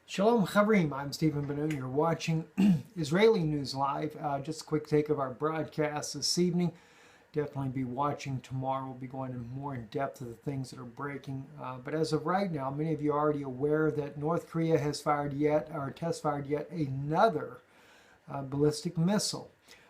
Shalom Chavrim, I'm Stephen Ben-Un. You're watching Israeli News Live. Just a quick take of our broadcast this evening. Definitely be watching tomorrow. We'll be going in more in depth of the things that are breaking. But as of right now, many of you are already aware that North Korea has test fired yet another ballistic missile.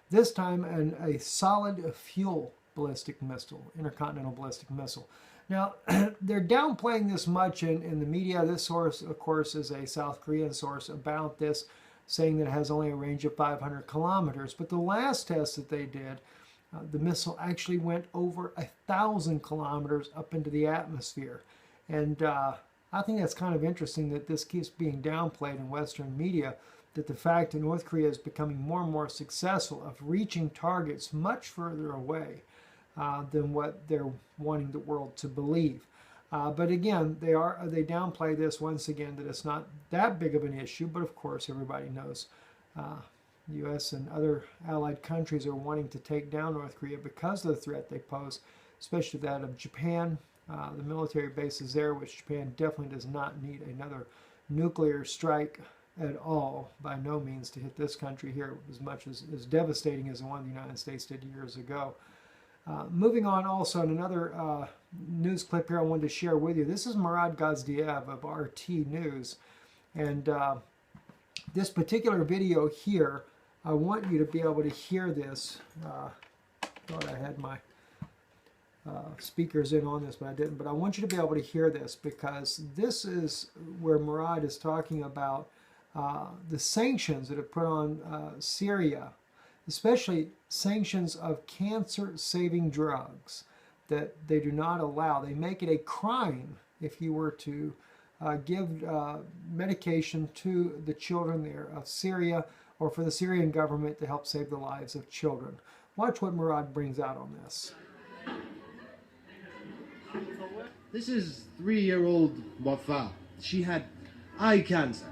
This time a solid fuel ballistic missile, intercontinental ballistic missile. Now, they're downplaying this much in the media. This source, of course, is a South Korean source about this, saying that it has only a range of 500 kilometers. But the last test that they did, the missile actually went over 1,000 kilometers up into the atmosphere. And I think that's kind of interesting that this keeps being downplayed in Western media, that the fact that North Korea is becoming more and more successful of reaching targets much further away than what they're wanting the world to believe. But again, they downplay this once again, that it's not that big of an issue. But of course, everybody knows U.S. and other allied countries are wanting to take down North Korea because of the threat they pose, especially that of Japan, the military bases there, which Japan definitely does not need another nuclear strike at all, by no means, to hit this country here as much as devastating as the one the United States did years ago. Moving on, also in another news clip here I wanted to share with you. This is Murad Gazdiev of RT News, and this particular video here, I want you to be able to hear this. Thought I had my speakers in on this, but I didn't. But I want you to be able to hear this, because this is where Murad is talking about the sanctions that have put on Syria, especially sanctions of cancer-saving drugs that they do not allow. They make it a crime if you were to give medication to the children there of Syria, or for the Syrian government to help save the lives of children. Watch what Murad brings out on this. This is 3-year-old Wafa. She had eye cancer.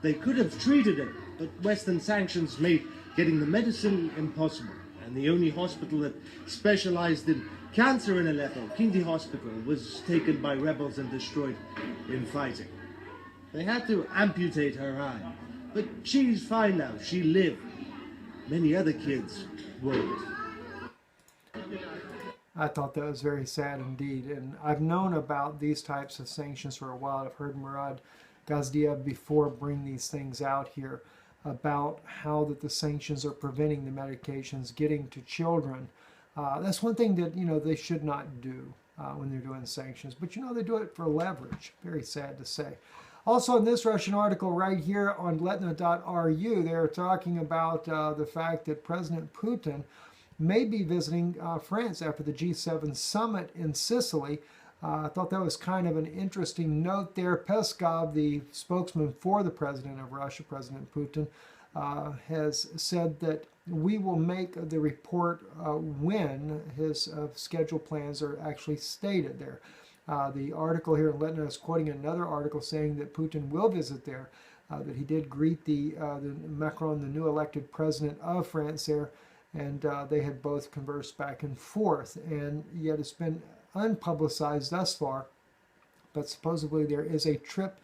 They could have treated it, but Western sanctions made getting the medicine impossible. And the only hospital that specialized in cancer in Aleppo, Kindi Hospital, was taken by rebels and destroyed in fighting. They had to amputate her eye, but she's fine now. She lived. Many other kids won't. I thought that was very sad indeed, and I've known about these types of sanctions for a while. I've heard Murad Gazdiev before bring these things out here about how that the sanctions are preventing the medications getting to children. That's one thing that, they should not do when they're doing sanctions, but they do it for leverage. Very sad to say. Also, in this Russian article right here on letna.ru, they're talking about the fact that President Putin may be visiting France after the G7 summit in Sicily. I thought that was kind of an interesting note there. Peskov, the spokesman for the president of Russia, President Putin, has said that we will make the report when his scheduled plans are actually stated there. The article here in Letna is quoting another article saying that Putin will visit there, that he did greet the Macron, the new elected president of France there, and they had both conversed back and forth, and yet it's been unpublicized thus far, but supposedly there is a trip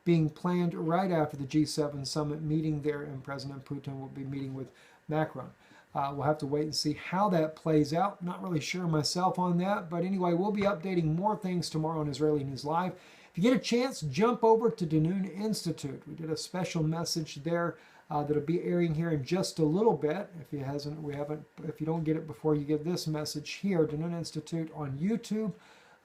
being planned right after the G7 summit meeting there, and President Putin will be meeting with Macron. We'll have to wait and see how that plays out. Not really sure myself on that, but anyway, we'll be updating more things tomorrow on Israeli News Live. If you get a chance, jump over to Danun Institute. We did a special message there that'll be airing here in just a little bit. If you don't get it before you get this message here, Danun Institute on YouTube.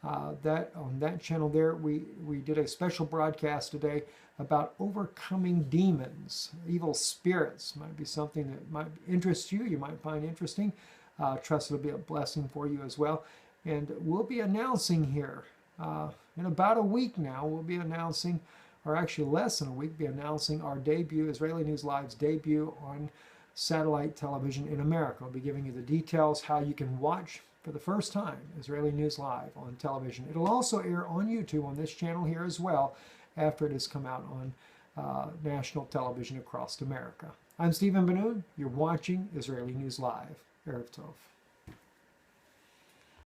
On that channel there, we did a special broadcast today about overcoming demons, evil spirits. Might be something that might interest you. You might find interesting. Trust it'll be a blessing for you as well. And we'll be announcing here in about a week now. We'll be announcing, or actually less than a week, be announcing our debut, Israeli News Live's debut on satellite television in America. I'll be giving you the details, how you can watch for the first time Israeli News Live on television. It'll also air on YouTube on this channel here as well after it has come out on national television across America. I'm Stephen Ben-Un. You're watching Israeli News Live. Erev Tov.